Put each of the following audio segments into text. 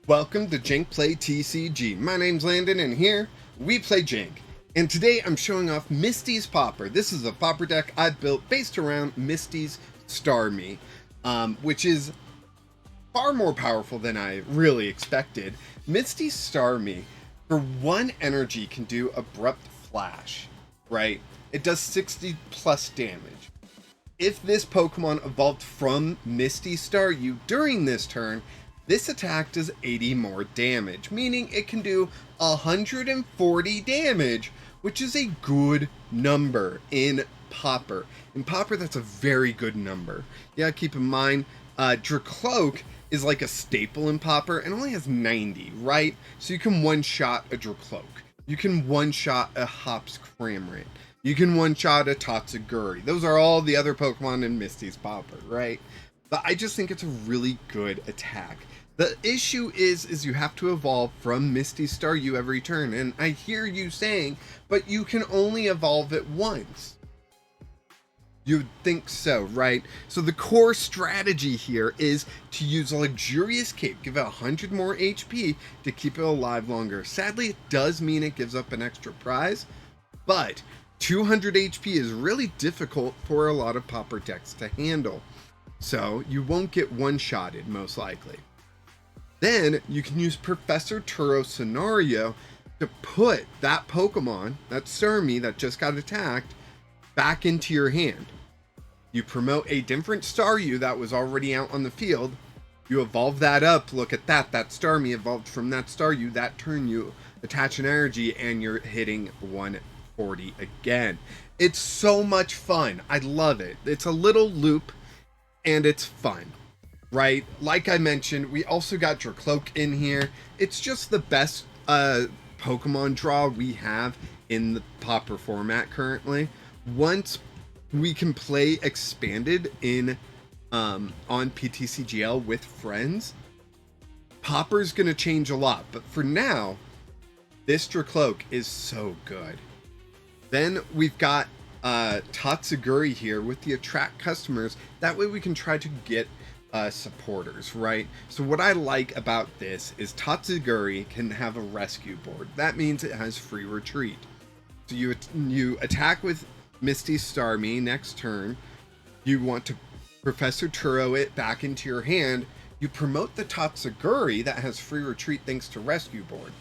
Welcome to Jank Play TCG. My name's Landon and here we play Jank. And today I'm showing off Misty's Pauper. This is a Pauper deck I built based around Misty's Starmie, which is far more powerful than I really expected. Misty's Starmie, for 1 energy, can do Abrupt Flash, right? It does 60 plus damage. If this Pokemon evolved from Misty Staryu during this turn, this attack does 80 more damage, meaning it can do 140 damage, which is a good number in Pauper. In Pauper, that's a very good number. Yeah, keep in mind, Drakloak is like a staple in Pauper and only has 90, right? So you can one-shot a Drakloak. You can one-shot a Hops Cramorant. You can one-shot a Tatsugiri. Those are all the other Pokemon in Misty's Pauper, right? But I just think it's a really good attack. The issue is you have to evolve from Misty Staryu every turn, and I hear you saying, but you can only evolve it once. You'd think so, right? So the core strategy here is to use a luxurious cape, give it 100 more HP to keep it alive longer. Sadly, it does mean it gives up an extra prize, but 200 HP is really difficult for a lot of Pauper decks to handle. So you won't get one-shotted, most likely. Then you can use Professor Turo scenario to put that Pokemon, that Starmie that just got attacked, back into your hand. You promote a different Staryu that was already out on the field. You evolve that up. Look at that. That Starmie evolved from that Staryu. That turn you attach an energy and you're hitting 140 again. It's so much fun. I love it. It's a little loop and it's fun. Right, like I mentioned, we also got Drakloak in here. It's just the best Pokemon draw we have in the Pauper format currently. Once we can play expanded in on PTCGL with friends, Pauper's gonna change a lot. But for now, this Drakloak is so good. Then we've got Tatsugiri here with the attract customers. That way we can try to get supporters, right? So what I like about this is Tatsugiri can have a rescue board. That means it has free retreat. So you attack with Misty Starmie next turn. You want to Professor Turo it back into your hand. You promote the Tatsugiri that has free retreat thanks to rescue board.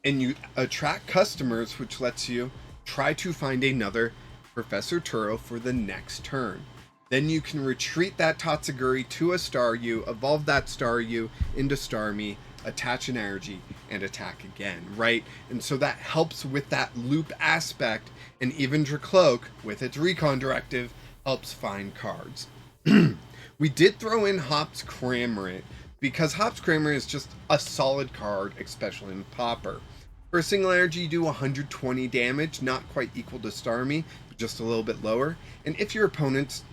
And you attract customers, which lets you try to find another Professor Turo for the next turn. Then you can retreat that Tatsugiri to a Staryu, evolve that Staryu into Starmie, attach an energy, and attack again, right? And so that helps with that loop aspect, and even Drakloak, with its recon directive, helps find cards. We did throw in Hops Cramorant, because Hops Cramorant is just a solid card, especially in Pauper. For a single energy, you do 120 damage, not quite equal to Starmie, but just a little bit lower. And if your opponent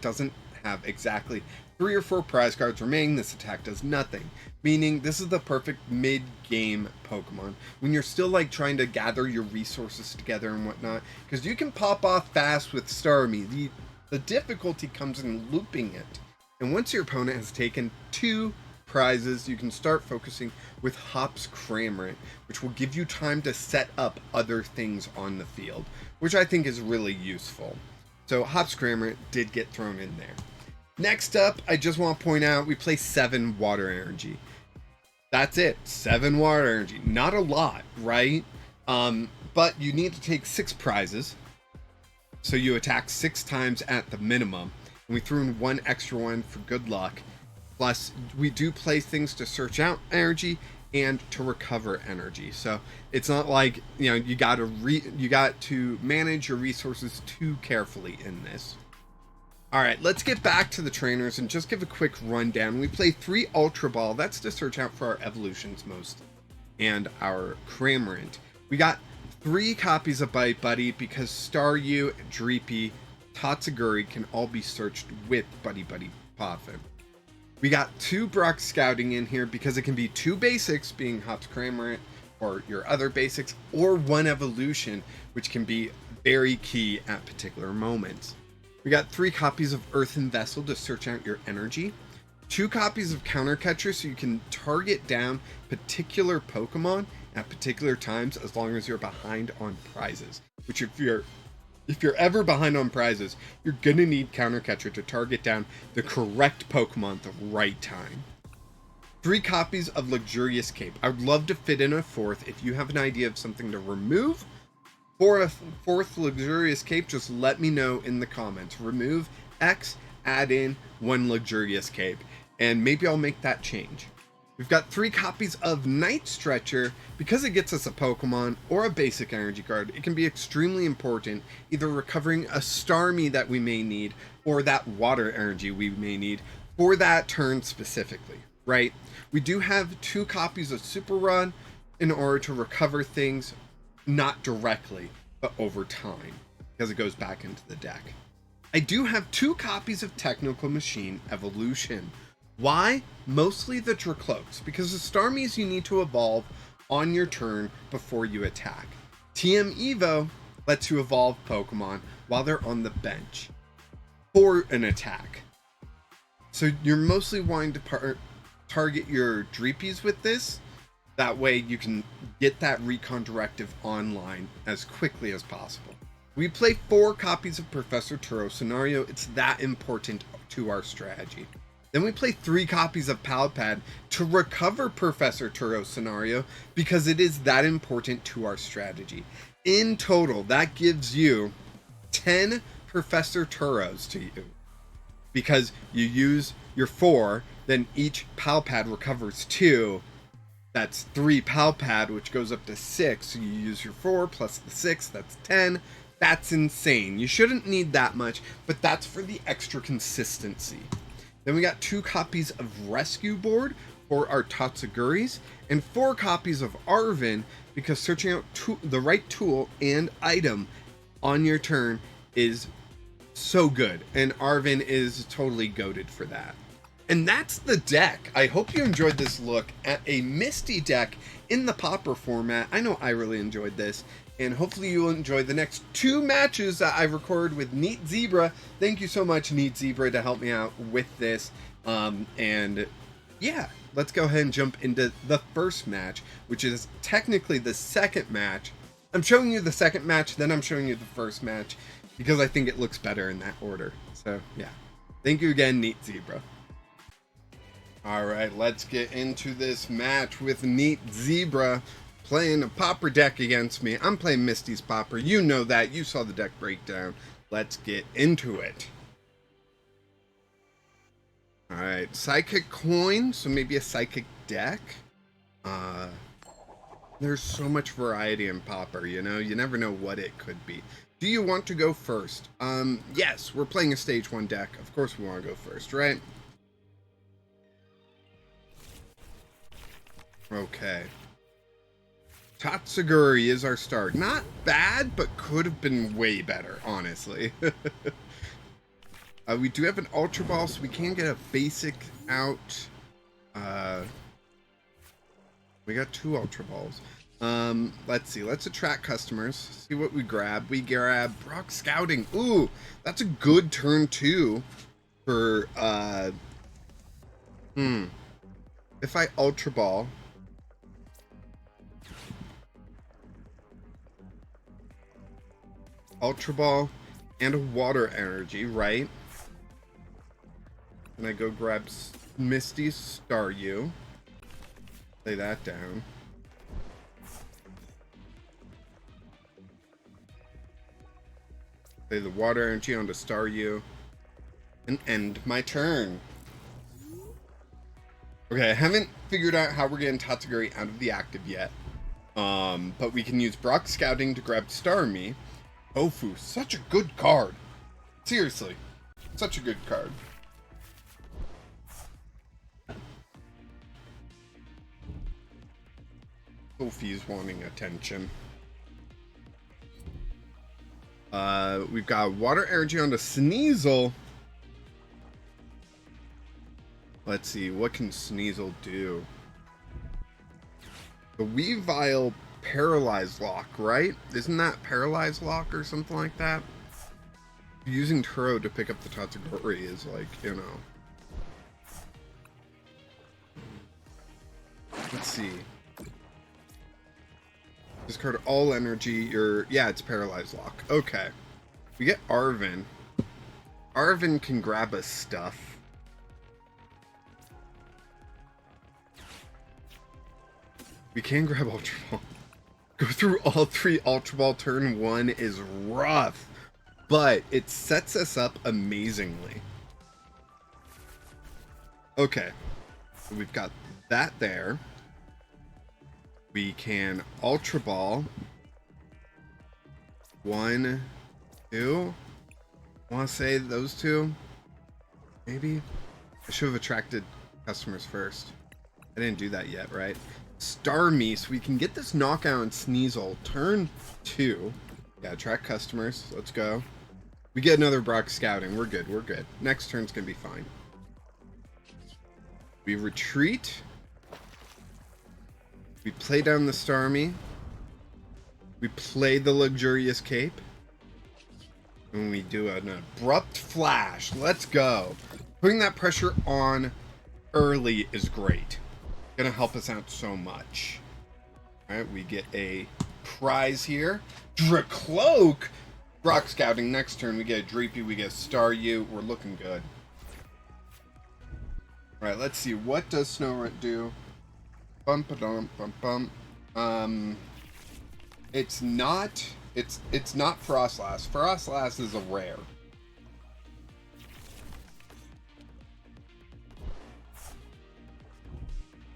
doesn't have exactly 3 or 4 prize cards remaining, this attack does nothing. Meaning this is the perfect mid-game Pokemon when you're still like trying to gather your resources together and whatnot, because you can pop off fast with Starmie. The difficulty comes in looping it. And once your opponent has taken 2 prizes, you can start focusing with Hops Cramorant, which will give you time to set up other things on the field, which I think is really useful. So Hops Cramorant did get thrown in there. Next up, I just want to point out we play 7 water energy. That's it, 7 water energy. Not a lot, right? But you need to take 6 prizes. So you attack 6 times at the minimum. And we threw in 1 extra one for good luck. Plus, we do play things to search out energy and to recover energy. So it's not like, you got to manage your resources too carefully in this. All right, let's get back to the trainers and just give a quick rundown. We play 3 Ultra Ball. That's to search out for our evolutions mostly, and our Cramorant. We got 3 copies of Buddy-Buddy because Staryu, Dreepy, Tatsugiri can all be searched with Buddy-Buddy Poffin. We got 2 Brock Scouting in here because it can be 2 basics, being Hops Cramorant or your other basics, or 1 evolution, which can be very key at particular moments. We got 3 copies of Earthen Vessel to search out your energy, 2 copies of Counter Catcher so you can target down particular Pokemon at particular times as long as you're behind on prizes. Which if you're ever behind on prizes, you're gonna need Counter Catcher to target down the correct Pokemon at the right time. 3 copies of Luxurious Cape. I would love to fit in a 4th. If you have an idea of something to remove for a 4th Luxurious Cape, just let me know in the comments. Remove X, add in 1 Luxurious Cape, and maybe I'll make that change. We've got 3 copies of Night Stretcher. Because it gets us a Pokemon or a basic energy card, it can be extremely important, either recovering a Starmie that we may need or that water energy we may need for that turn specifically, right? We do have 2 copies of Super Run in order to recover things, not directly, but over time, because it goes back into the deck. I do have 2 copies of Technical Machine Evolution. Why? Mostly the Drakloaks, because the Starmies you need to evolve on your turn before you attack. TM Evo lets you evolve Pokemon while they're on the bench for an attack. So you're mostly wanting to target your Dreepies with this. That way you can get that Recon Directive online as quickly as possible. We play 4 copies of Professor Turo Scenario. It's that important to our strategy. Then we play 3 copies of Pal Pad to recover Professor Turo Scenario because it is that important to our strategy. In total, that gives you 10 Professor Turos to you. Because you use your 4, then each Pal Pad recovers 2. That's 3 Pal Pad, which goes up to 6. So you use your 4 plus the 6, that's 10. That's insane. You shouldn't need that much, but that's for the extra consistency. Then we got 2 copies of Rescue Board for our Tatsugiris, and 4 copies of Arven, because searching out the right tool and item on your turn is so good, and Arven is totally goated for that. And that's the deck. I hope you enjoyed this look at a Misty deck in the Pauper format. I know I really enjoyed this, and hopefully you'll enjoy the next 2 matches that I recorded with Neat Zebra. Thank you so much, Neat Zebra, to help me out with this. And yeah, let's go ahead and jump into the first match, which is technically the second match. I'm showing you the second match, then I'm showing you the first match, because I think it looks better in that order. So yeah, thank you again, Neat Zebra. Alright, let's get into this match with Neat Zebra playing a Pauper deck against me. I'm playing Misty's Pauper. You know that. You saw the deck breakdown. Let's get into it. Alright, Psychic Coin, so maybe a Psychic deck. There's so much variety in Pauper, you know? You never know what it could be. Do you want to go first? Yes, we're playing a Stage 1 deck. Of course we want to go first, right? Okay. Tatsugiri is our start. Not bad, but could have been way better, honestly. We do have an Ultra Ball, so we can get a basic out. We got 2 Ultra Balls. Let's see. Let's attract customers. See what we grab. We grab Brock Scouting. Ooh, that's a good turn 2 for, if I Ultra Ball. Ultra Ball and a water energy, right? And I go grab Misty Staryu. Lay that down. Lay the water energy onto Staryu. And end my turn. Okay, I haven't figured out how we're getting Tatsugiri out of the active yet. But we can use Brock Scouting to grab Starmie. Tofu, such a good card. Seriously, such a good card. Tofu's wanting attention. We've got water energy onto Sneasel. Let's see, what can Sneasel do? The Weavile Paralyzed Lock, right? Isn't that Paralyzed Lock or something like that? Using Turo to pick up the Tatsugiri is like, you know. Let's see. Discard all energy. Yeah, it's paralyzed lock. Okay. We get Arven. Arven can grab us stuff. We can grab Ultra Ball. Go through all 3 Ultra Ball turn 1 is rough, but it sets us up amazingly. Okay, so we've got that there. We can Ultra Ball. 1, 2. I want to say those 2. Maybe. I should have attracted customers first. I didn't do that yet, right? Starmie, so we can get this knockout and Sneasel. Turn 2. Yeah, attract customers. Let's go. We get another Brock Scouting. We're good. We're good. Next turn's going to be fine. We retreat. We play down the Starmie. We play the Luxurious Cape. And we do an Abrupt Flash. Let's go. Putting that pressure on early is great. Gonna help us out so much. Alright, we get a prize here. Drakloak! Rock Scouting next turn. We get a Dreepy, we get a Staryu. We're looking good. Alright, let's see. What does Snorunt do? Bum ba dum bum bum. It's not Frostlass. Frostlass is a rare.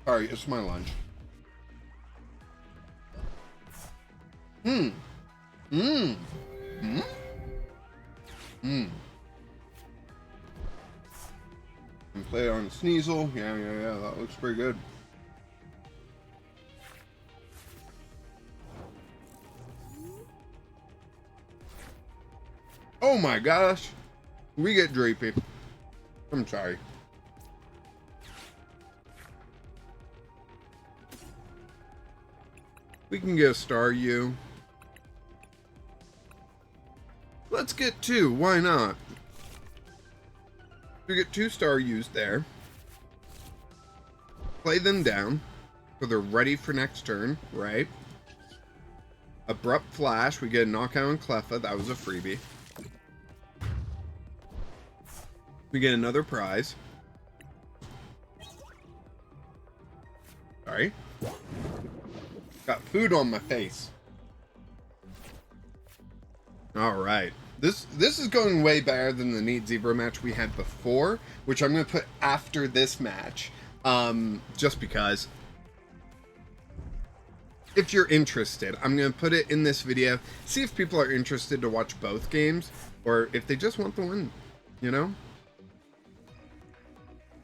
Sorry, it's my lunch. And play it on Sneasel. Yeah, that looks pretty good. Oh my gosh. We get Dreepy. I'm sorry. We can get a Staryu. Let's get 2. Why not? We get 2 Staryus there. Play them down so they're ready for next turn, right? Abrupt Flash. We get a Knockout and Cleffa. That was a freebie. We get another prize. Sorry. Got food on my face. All right. This is going way better than the Neat Zebra match we had before, which I'm going to put after this match, just because. If you're interested, I'm going to put it in this video. See if people are interested to watch both games, or if they just want the win, you know?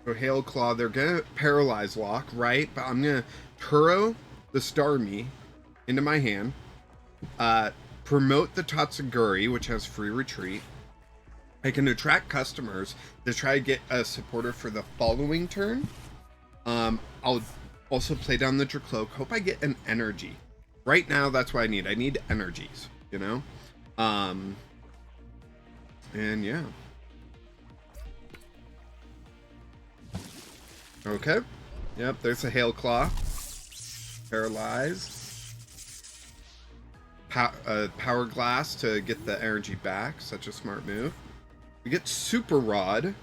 So Hail Claw, they're going to Paralyze Lock, right? But I'm going to Turo the Starmie into my hand, promote the Tatsugiri, which has free retreat. I can attract customers to try to get a supporter for the following turn. I'll also play down the Drakloak. Hope I get an energy. Right now, that's what I need. I need energies, you know? And yeah. Okay. Yep, there's a Hail Claw. Paralyzed. Power Glass to get the energy back. Such a smart move. We get Super Rod.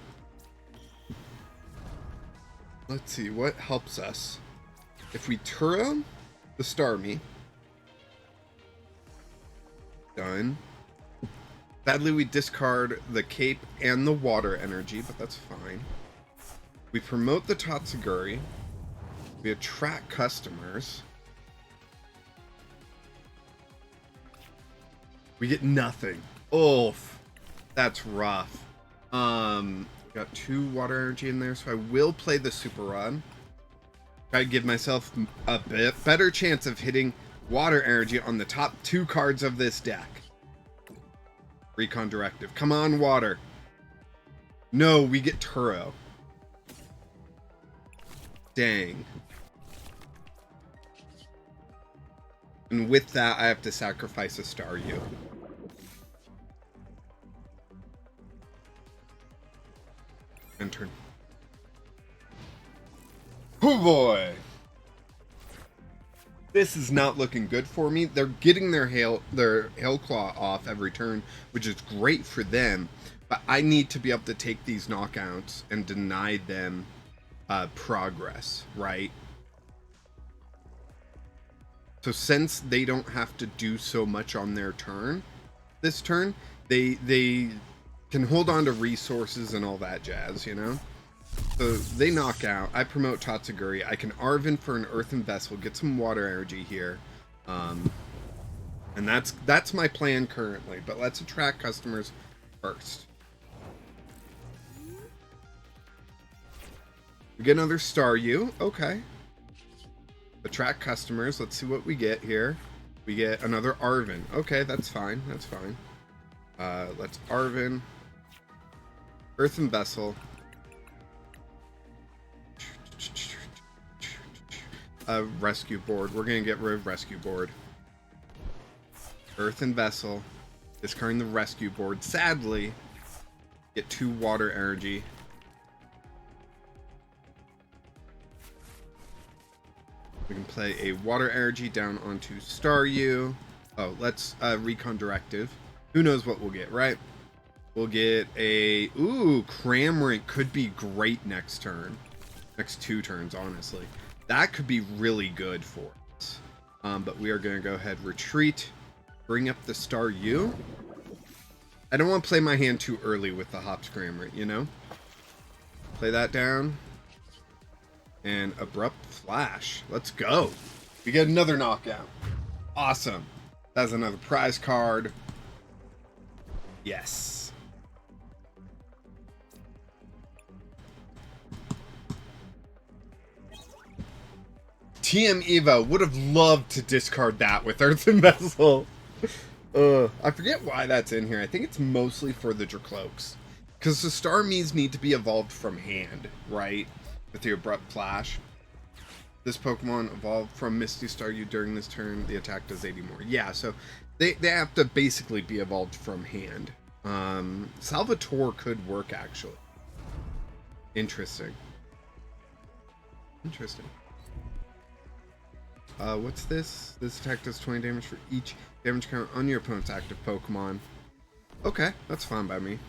Let's see, what helps us? If we Turo the Starmie. Done. Sadly, we discard the Cape and the Water Energy, but that's fine. We promote the Tatsugiri. We attract customers. We get nothing. Oof. That's rough. Got 2 water energy in there, so I will play the Super Rod. Try to give myself a bit better chance of hitting water energy on the top 2 cards of this deck. Recon Directive. Come on, water. No, we get Turo. Dang. And with that, I have to sacrifice a Staryu. End turn. Oh boy! This is not looking good for me. They're getting their hail claw off every turn, which is great for them. But I need to be able to take these knockouts and deny them progress, right? So since they don't have to do so much on their turn, this turn, they can hold on to resources and all that jazz, you know? So they knock out. I promote Tatsugiri. I can Arven for an Earthen Vessel, get some water energy here. And that's my plan currently, but let's attract customers first. We get another Staryu. Okay. Attract customers. Let's see what we get here. We get another Arven. Okay, that's fine. That's fine. Let's Arven. Earthen Vessel. Rescue board. We're gonna get rid of rescue board. Earthen Vessel. Discarding the rescue board. Sadly, get 2 water energy. We can play a water energy down onto Staryu. Oh, let's recon directive. Who knows what we'll get, right? We'll get a... Ooh, Cramorant could be great next turn. Next 2 turns, honestly. That could be really good for us. But we are going to go ahead, retreat, bring up the Staryu. I don't want to play my hand too early with the Hops Cramorant, you know? Play that down. And Abrupt Flash. Let's go. We get another knockout. Awesome. That's another prize card. Yes. TM Evo would have loved to discard that with Earthen Vessel. I forget why that's in here. I think it's mostly for the Drakloaks. Because the Starmies need to be evolved from hand, right? With the Abrupt Flash. This Pokemon evolved from Misty Staryu during this turn. The attack does 80 more. Yeah, so they have to basically be evolved from hand. Salvatore could work, actually. Interesting. Interesting. What's this? This attack does 20 damage for each damage count on your opponent's active Pokemon. Okay, that's fine by me.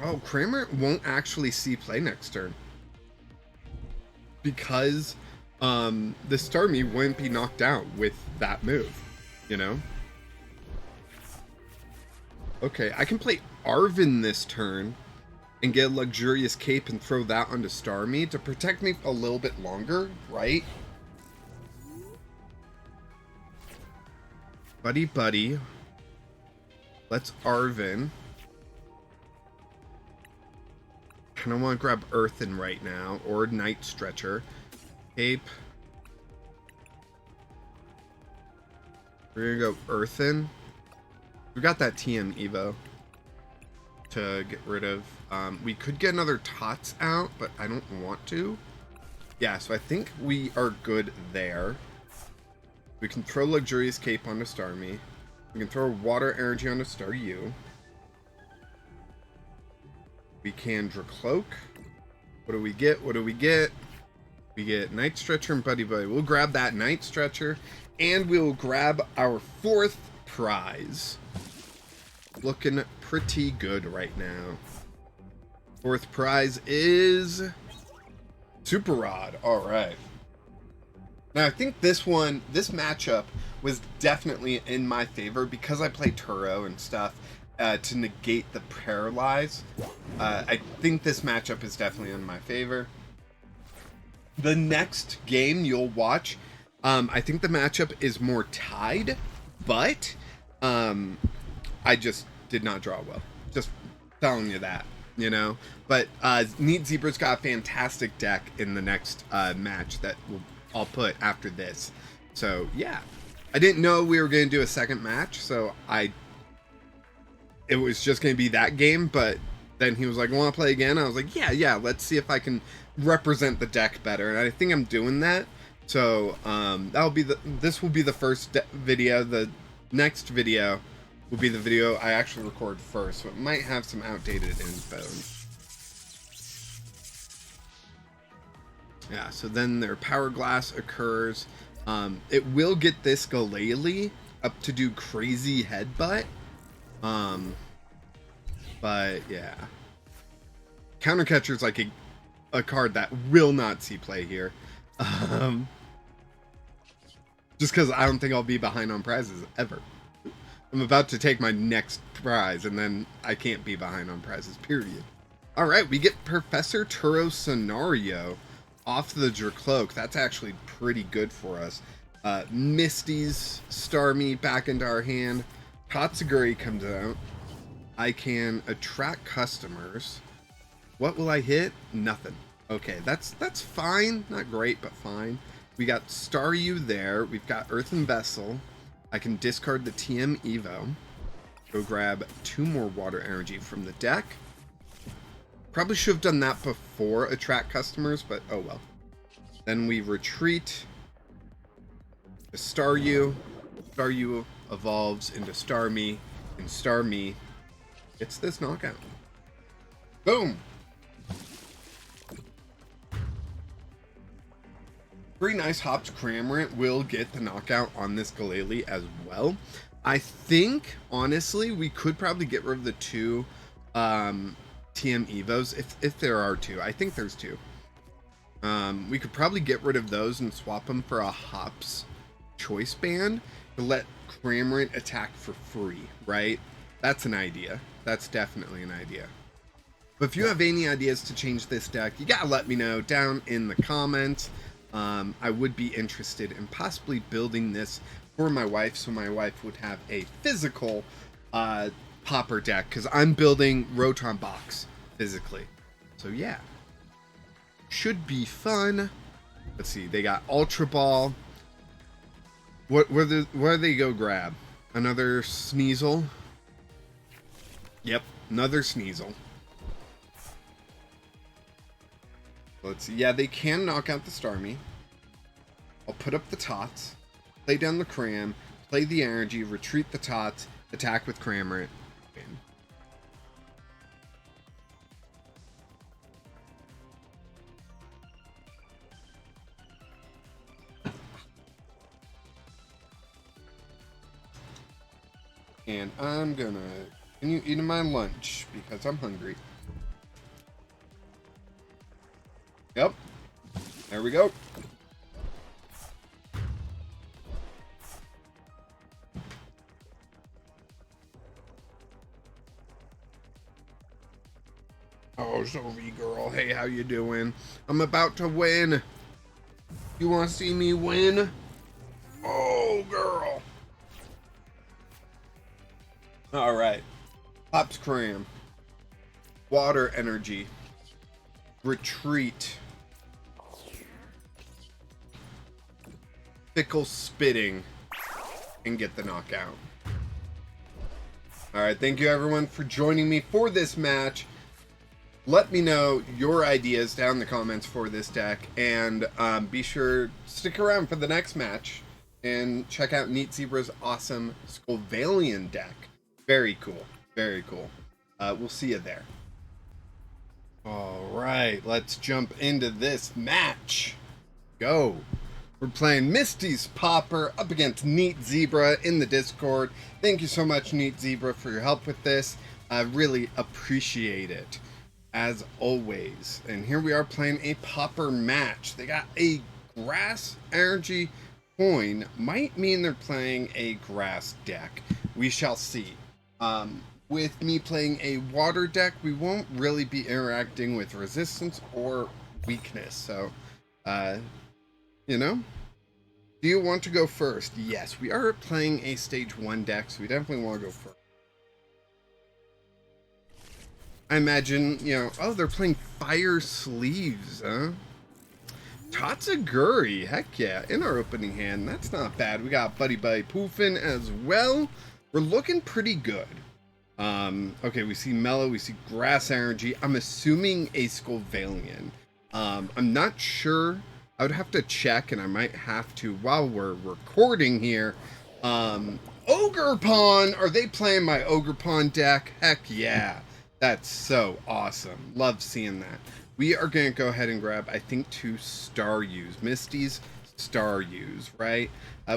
Oh, Cramorant won't actually see play next turn. Because the Starmie wouldn't be knocked out with that move, you know? Okay, I can play Arven this turn and get a Luxurious Cape and throw that onto Starmie to protect me a little bit longer, right? Buddy-Buddy. Let's Arven. I don't want to grab Earthen right now, or Night Stretcher. Cape. We're gonna go Earthen. We got that TM Evo to get rid of. We could get another Tots out, but I don't want to. Yeah, so I think we are good there. We can throw Luxurious Cape onto Starmie. We can throw Water Energy onto Staryu. We can Drakloak. What do we get? What do we get? We get Night Stretcher and Buddy-Buddy. We'll grab that Night Stretcher, and we'll grab our 4th prize. Looking pretty good right now. 4th prize is Super Rod. All right. Now, I think this matchup was definitely in my favor because I play Turo and stuff. To negate the Paralyze. I think this matchup is definitely in my favor. The next game you'll watch, I think the matchup is more tied, but I just did not draw well. Just telling you that, you know? But Neat Zebra's got a fantastic deck in the next match that I'll put after this. So, yeah. I didn't know we were going to do a second match, so it was just going to be that game, but then he was like, want to play again? I was like, yeah, let's see if I can represent the deck better, and I think I'm doing that. So, this will be the first video. The next video will be the video I actually record first, so it might have some outdated info. Yeah, so then their Power Glass occurs. It will get this Galele up to do crazy headbutt. But yeah. Counter Catcher's like a card that will not see play here. Just because I don't think I'll be behind on prizes ever. I'm about to take my next prize, and then I can't be behind on prizes, period. Alright, we get Professor Turo Scenario off the Drakloak. That's actually pretty good for us. Misty's Starmie back into our hand. Tatsugiri comes out. I can attract customers. What will I hit? Nothing. Okay, that's fine. Not great, but fine. We got Staryu there. We've got Earthen Vessel. I can discard the TM Evo. Go grab 2 more water energy from the deck. Probably should have done that before attract customers, but oh well. Then we retreat to Staryu. Staryu evolves into Starmie, and Starmie gets this knockout. Boom! Pretty nice hopped Cramorant will get the knockout on this Galele as well. I think, honestly, we could probably get rid of the 2 TM Evos, if there are 2. I think there's 2. We could probably get rid of those and swap them for a Hops Choice Band to let Cramorant attack for free, right? That's an idea. That's definitely an idea. But if you have any ideas to change this deck, you gotta let me know down in the comments. I would be interested in possibly building this for my wife, so my wife would have a physical Pauper deck, because I'm building Rotom Box physically. So yeah, should be fun. Let's see, they got Ultra Ball. Where do they go grab? Another Sneasel. Yep, another Sneasel. Let's see. Yeah, they can knock out the Starmie. I'll put up the Tots, play down the Cram, play the energy, retreat the Tots, attack with Cramorant. Win. And I'm gonna continue eating my lunch because I'm hungry. Yep. There we go. Oh, Sophie girl. Hey, how you doing? I'm about to win. You want to see me win? Oh, girl. All right. Pops Cram. Water energy. Retreat. Fickle Spitting, and get the knockout. Alright, thank you everyone for joining me for this match. Let me know your ideas down in the comments for this deck, and be sure to stick around for the next match and check out Neat Zebra's awesome Scovillain deck. Very cool. Very cool. We'll see you there. Alright, let's jump into this match. Go. We're playing Misty's Pauper up against Neat Zebra in the Discord. Thank you so much, Neat Zebra, for your help with this. I really appreciate it, as always. And here we are playing a Pauper match. They got a grass energy coin. Might mean they're playing a grass deck. We shall see. With me playing a water deck, we won't really be interacting with resistance or weakness. So, you know, do you want to go first? Yes, we are playing a stage 1 deck, so we definitely want to go first. I imagine, you know, oh, they're playing Fire Sleeves, huh? Tatsugiri, heck yeah, in our opening hand. That's not bad. We got Buddy-Buddy Poffin as well. We're looking pretty good. Okay, we see Mellow, we see Grass Energy. I'm assuming a Scovillain. I'm not sure. I would have to check, and I might have to while we're recording here. Ogerpon! Are they playing my Ogerpon deck? Heck yeah. That's so awesome. Love seeing that. We are going to go ahead and grab, I think, 2 Staryus. Misty's Staryus, right?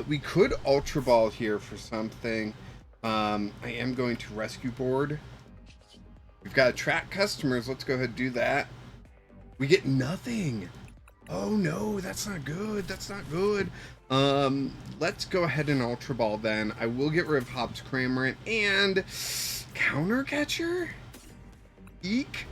We could Ultra Ball here for something. I am going to rescue board. We've got to track customers. Let's go ahead and do that. We get nothing. Oh no, that's not good. That's not good. Let's go ahead and Ultra Ball then. I will get rid of Hop's Cramorant and Counter Catcher. Eek.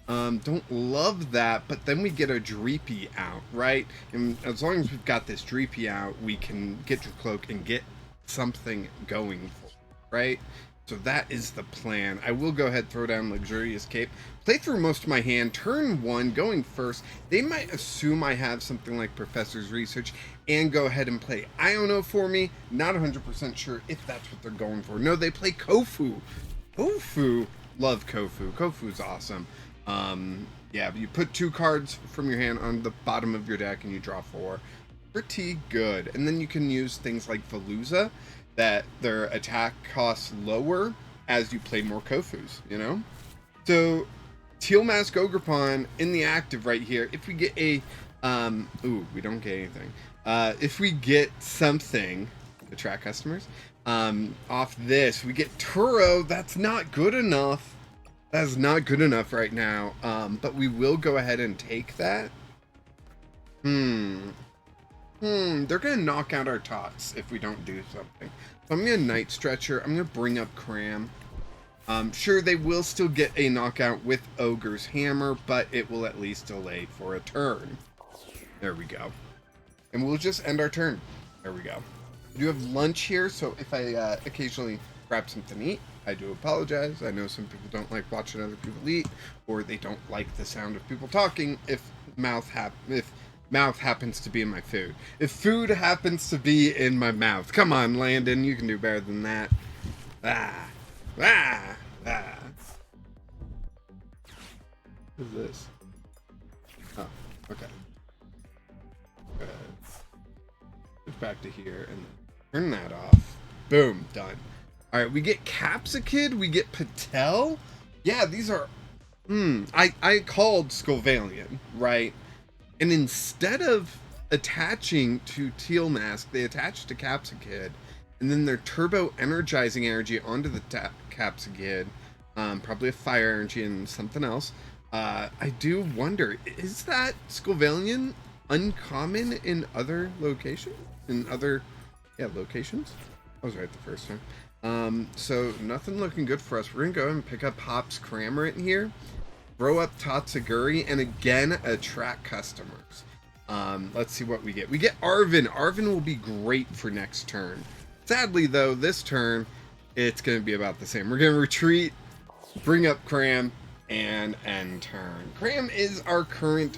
Don't love that, but then we get a Dreepy out, right? And as long as we've got this Dreepy out, we can get Drakloak and get something going for it, right? So that is the plan. I will go ahead, throw down Luxurious Cape, play through most of my hand, turn one, going first. They might assume I have something like Professor's Research and go ahead and play Iono for me. Not 100% sure if that's what they're going for. No, they play Kofu. Kofu. Love Kofu. Kofu's awesome. Yeah, you put 2 cards from your hand on the bottom of your deck and you draw 4. Pretty good. And then you can use things like Veluza, that their attack costs lower as you play more Kofus, you know? So, Teal Mask Ogrepon in the active right here. If we get a, ooh, we don't get anything. If we get something, attract customers, off this, we get Turo. That's not good enough. That is not good enough right now. But we will go ahead and take that. They're going to knock out our Tots if we don't do something. So I'm going to Night Stretcher. I'm going to bring up Cram. Sure, they will still get a knockout with Ogre's Hammer, but it will at least delay for a turn. There we go. And we'll just end our turn. There we go. We do have lunch here, so if I occasionally grab something to eat, I do apologize. I know some people don't like watching other people eat, or they don't like the sound of people talking if mouth happens to be in my food. If food happens to be in my mouth. Come on, Landon, you can do better than that. What is this? Oh, okay. Switch back to here and turn that off. Boom, done. Alright, we get Capsicid, we get Patel. Yeah, these are... I called Scovillain, right? And instead of attaching to Teal Mask, they attach to Capsicid, and then they're turbo energizing energy onto the Capsicid, probably a fire energy and something else. I do wonder, is that Scovillain uncommon in other locations? Locations? I was right the first time. So nothing looking good for us. We're gonna go ahead and pick up Hop's Cramorant here. Throw up Tatsugiri, and again, attract customers. Let's see what we get. We get Arven. Arven will be great for next turn. Sadly, though, this turn, it's going to be about the same. We're going to retreat, bring up Cram, and end turn. Cram is our current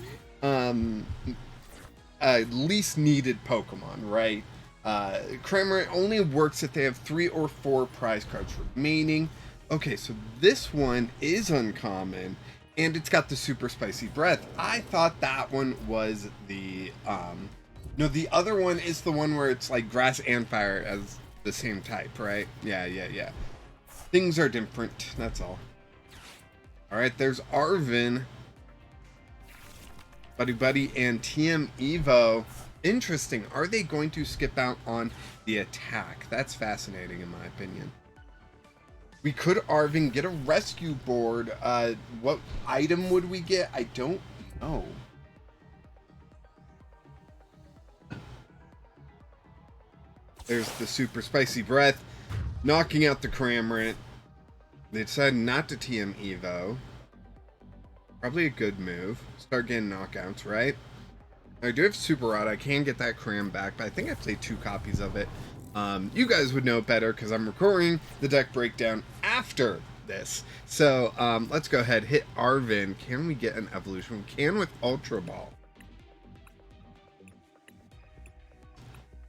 least needed Pokemon, right? Cramorant only works if they have 3 or 4 prize cards remaining. Okay, so this one is uncommon. And it's got the super spicy breath. I thought that one was the, no, the other one is the one where it's like grass and fire as the same type, right? Yeah. Things are different, that's all. Alright, there's Arven, Buddy-Buddy, and TM Evo. Interesting. Are they going to skip out on the attack? That's fascinating in my opinion. We could Arven, get a rescue board. What item would we get? I don't know. There's the super spicy breath, knocking out the Cramorant. They decided not to TM Evo. Probably a good move. Start getting knockouts, right? I do have Super Rod. I can get that Cram back, but I think I played 2 copies of it. You guys would know better because I'm recording the deck breakdown after this. So let's go ahead, hit Arven. Can we get an evolution? We can with Ultra Ball.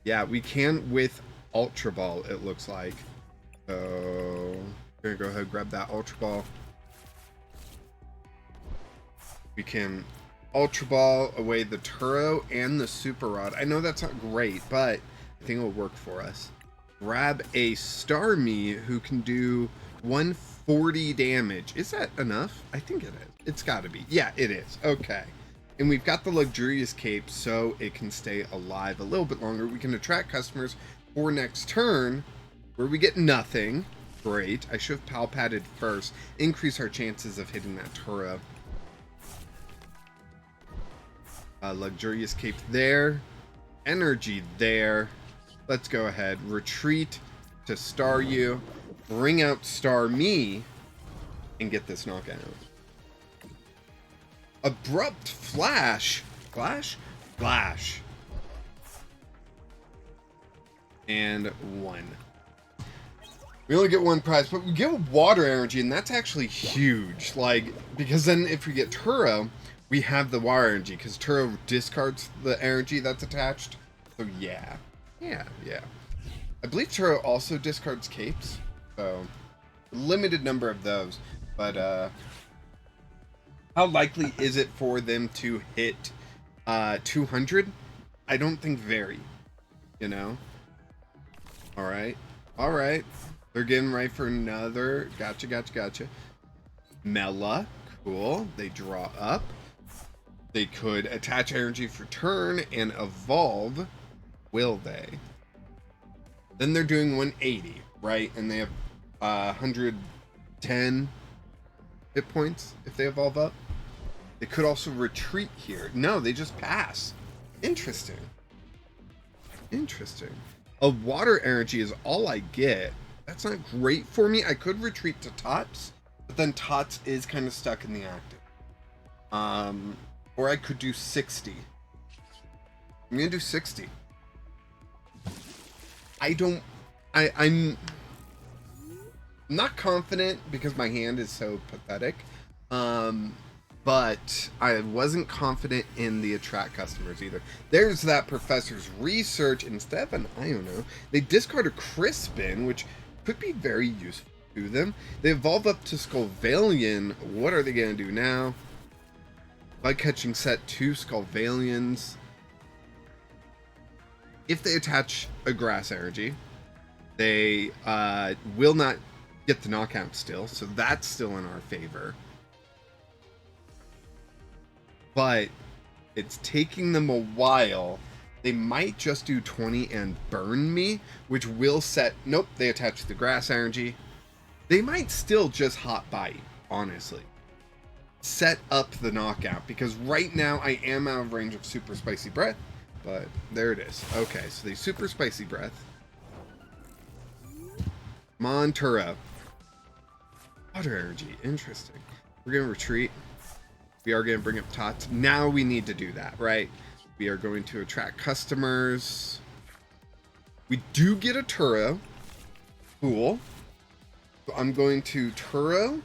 Yeah, we can with Ultra Ball, it looks like. So we're gonna go ahead and grab that Ultra Ball. We can Ultra Ball away the Turo and the Super Rod. I know that's not great, but I think it'll work for us. Grab a Starmie who can do 140 damage. Is that enough? I think it is. It's got to be. Yeah, it is. Okay. And we've got the luxurious cape so it can stay alive a little bit longer. We can attract customers for next turn where we get nothing. Great. I should have Pal Padded first. Increase our chances of hitting that Turo. Luxurious cape there. Energy there. Let's go ahead. Retreat to Staryu. Bring out Starmie. And get this knockout. Abrupt Flash. Flash? Flash. And 1. We only get 1 prize, but we get water energy, and that's actually huge. Like, because then if we get Turo, we have the water energy, because Turo discards the energy that's attached. So yeah. Yeah. I believe Turo also discards capes, so limited number of those. But how likely is it for them to hit 200? I don't think very, you know? Alright. They're getting right for another. Gotcha. Mela. Cool. They draw up. They could attach energy for turn and evolve. Will they? Then they're doing 180, right? And they have 110 hit points if they evolve up. They could also retreat here. No, they just pass. Interesting. A water energy is all I get. That's not great for me. I could retreat to Tots, but then Tots is kind of stuck in the active. Or I could do 60. I'm gonna do 60. I'm not confident because my hand is so pathetic. But I wasn't confident in the attract customers either. There's that professor's research. Instead of an, I don't know, they discard a Crispin, which could be very useful to them. They evolve up to Scovillain. What are they going to do now? Bug catching set 2 Scovillians. If they attach a grass energy, they will not get the knockout still, so that's still in our favor. But it's taking them a while. They might just do 20 and burn me, which will set... Nope, they attach the grass energy. They might still just hot bite, honestly. Set up the knockout, because right now I am out of range of Super Spicy Breath. But there it is. Okay, so they Super Spicy Breath. Come on, Turo. Water energy, interesting. We're going to retreat. We are going to bring up Tots. Now we need to do that, right? We are going to attract customers. We do get a Turo. Cool. So I'm going to Turo,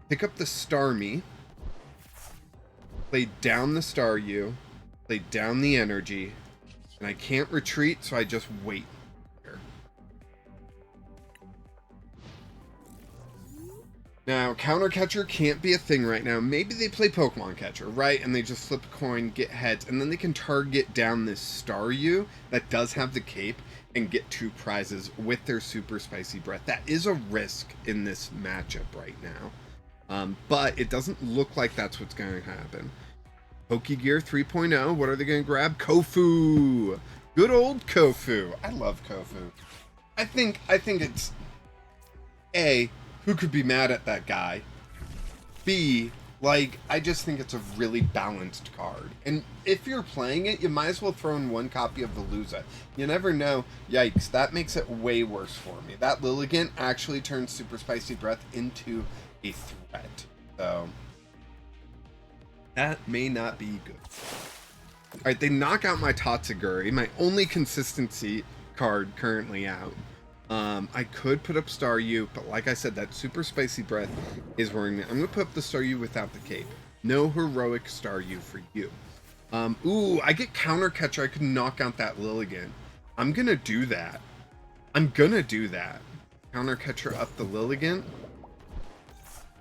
pick up the Starmie, play down the Staryu, play down the energy, and I can't retreat, so I just wait here. Now, counter catcher can't be a thing right now. Maybe they play Pokemon catcher, right? And they just flip a coin, get heads, and then they can target down this Staryu that does have the cape and get 2 prizes with their Super Spicy Breath. That is a risk in this matchup right now. But it doesn't look like that's what's going to happen. Pokegear 3.0. What are they going to grab? Kofu. Good old Kofu. I love Kofu. I think it's A, who could be mad at that guy? B, like, I just think it's a really balanced card. And if you're playing it, you might as well throw in 1 copy of Veluza. You never know. Yikes, that makes it way worse for me. That Lilligant actually turns Super Spicy Breath into a threat. So that may not be good. Alright, they knock out my Tatsugiri, my only consistency card currently out. I could put up Staryu, but like I said, that Super Spicy Breath is worrying me. I'm going to put up the Staryu without the cape. No heroic Staryu for you. Ooh, I get counter catcher. I could knock out that Lilligant. I'm going to do that. Counter catcher up the Lilligant.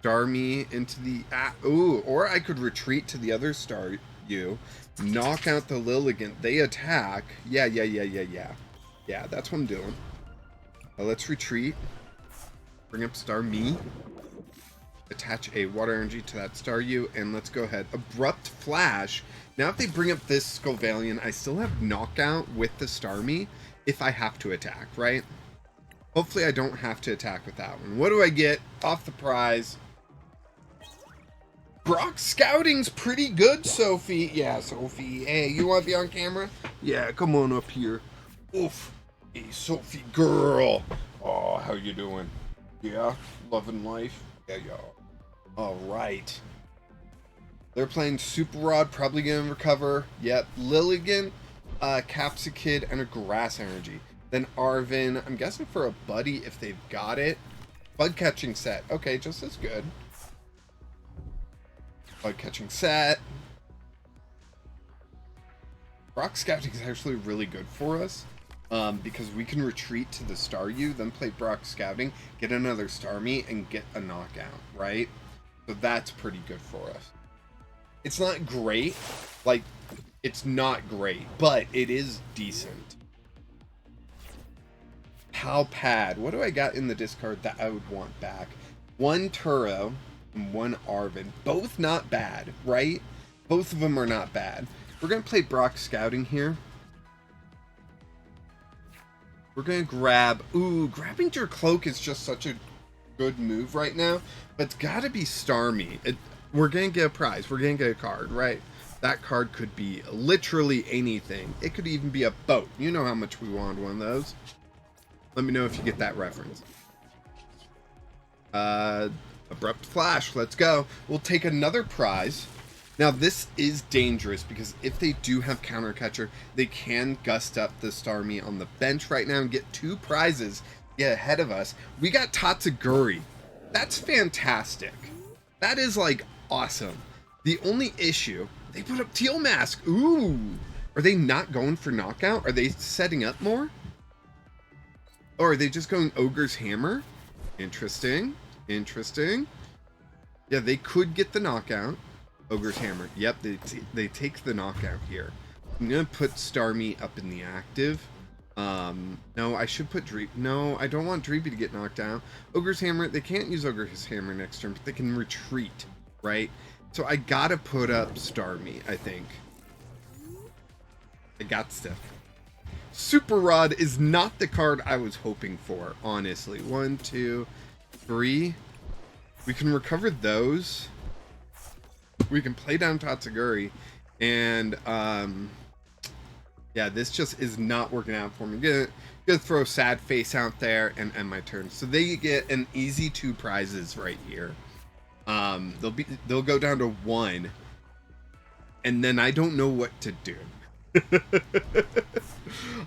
Starmie into the... ooh, or I could retreat to the other Staryu. Knock out the Lilligant. They attack. Yeah. Yeah, that's what I'm doing. Let's retreat. Bring up Starmie. Attach a water energy to that Staryu, and let's go ahead. Abrupt Flash Now if they bring up this Scovillain, I still have knockout with the Starmie if I have to attack, right? Hopefully I don't have to attack with that one. What do I get off the prize? Brock Scouting's pretty good, Sophie. Yeah, Sophie. Hey, you want to be on camera? Yeah, come on up here. Oof. Hey, Sophie girl. Oh, how you doing? Yeah, loving life? Yeah, yeah. All right. They're playing Super Rod, probably going to recover. Yep. Lilligan, Capsicid, and a Grass Energy. Then Arven, I'm guessing for a Buddy if they've got it. Bug Catching Set. Okay, just as good. Bug Catching Set. Rock Scouting is actually really good for us. Because we can retreat to the Staryu, then play Brock Scouting, get another Starmie, and get a knockout, right? So that's pretty good for us. It's not great. Like, it's not great, but it is decent. Pal Pad. What do I got in the discard that I would want back? One Turo and one Arven. Both not bad, right? Both of them are not bad. We're going to play Brock Scouting here. We're going to grab... Ooh, grabbing Drakloak is just such a good move right now. But it's got to be Starmie. We're going to get a prize. We're going to get a card, right? That card could be literally anything. It could even be a boat. You know how much we want one of those. Let me know if you get that reference. Abrupt Flash. Let's go. We'll take another prize. Now, this is dangerous because if they do have Counter Catcher, they can gust up the Starmie on the bench right now and get 2 prizes, get ahead of us. We got Tatsugiri. That's fantastic. That is, like, awesome. The only issue, they put up Teal Mask. Ooh. Are they not going for knockout? Are they setting up more? Or are they just going Ogre's Hammer? Interesting. Interesting. Yeah, they could get the knockout. Ogre's Hammer. Yep, they take the knockout here. I'm going to put Starmie up in the active. No, I should put Dreepy. No, I don't want Dreepy to get knocked down. Ogre's Hammer, they can't use Ogre's Hammer next turn, but they can retreat, right? So I got to put up Starmie, I think. I got stuff. Super Rod is not the card I was hoping for, honestly. 1, 2, 3. We can recover those. We can play down Tatsugiri, and yeah, this just is not working out for me. Gonna throw Sad Face out there and end my turn. So they get an easy 2 prizes right here. They'll go down to 1, and then I don't know what to do.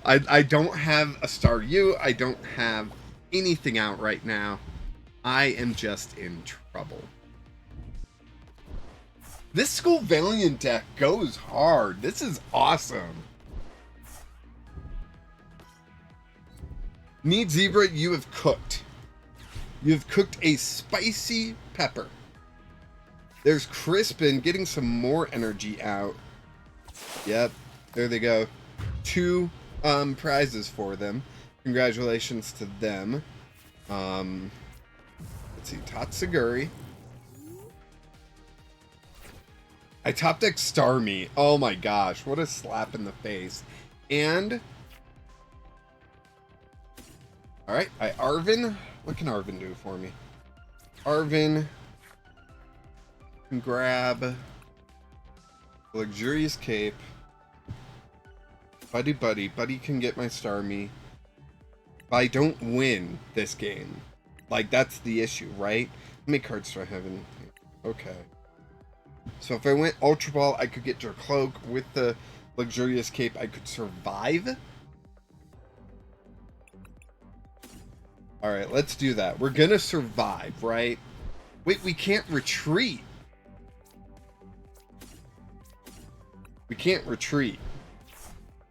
I don't have a Staryu. I don't have anything out right now. I am just in trouble. This Scovillain deck goes hard. This is awesome. Need Zebra, you have cooked. You have cooked a spicy pepper. There's Crispin getting some more energy out. Yep, there they go. 2 prizes for them. Congratulations to them. Let's see, Tatsugiri. I top deck Starmie. Oh my gosh, what a slap in the face. And alright, Arven. What can Arven do for me? Arven can grab Luxurious Cape. Buddy-Buddy. Buddy can get my Starmie. If I don't win this game, like, that's the issue, right? How many cards do I have in? Okay. So if I went Ultra Ball, I could get Drakloak. With the Luxurious Cape, I could survive. Alright, let's do that. We're gonna survive, right? Wait, we can't retreat. We can't retreat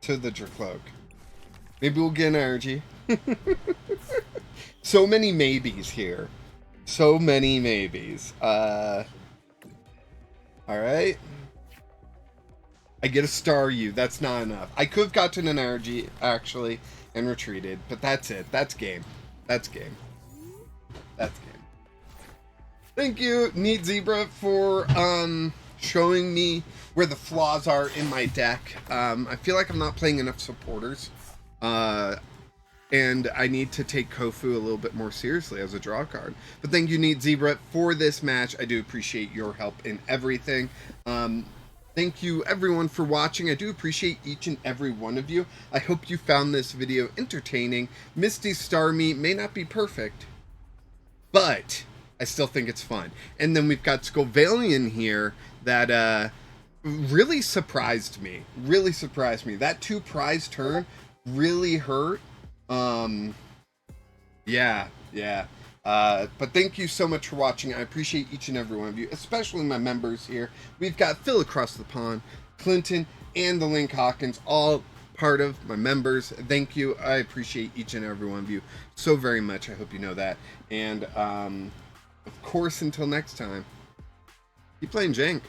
to the Drakloak. Maybe we'll get an energy. So many maybes here. So many maybes. Alright. I get a Staryu. That's not enough. I could have gotten an energy, actually, and retreated. But that's it. That's game. That's game. That's game. Thank you, Need Zebra, for showing me where the flaws are in my deck. I feel like I'm not playing enough supporters. And I need to take Kofu a little bit more seriously as a draw card. But thank you, Neat Zebra, for this match. I do appreciate your help in everything. Thank you, everyone, for watching. I do appreciate each and every one of you. I hope you found this video entertaining. Misty Starmie may not be perfect, but I still think it's fun. And then we've got Scovillain here that really surprised me. Really surprised me. That 2 prize turn really hurt. Yeah. But thank you so much for watching. I appreciate each and every one of you, especially my members here. We've got Phil across the pond, Clinton, and the Link Hawkins, all part of my members. Thank you. I appreciate each and every one of you so very much. I hope you know that. And, of course, until next time, keep playing Jank.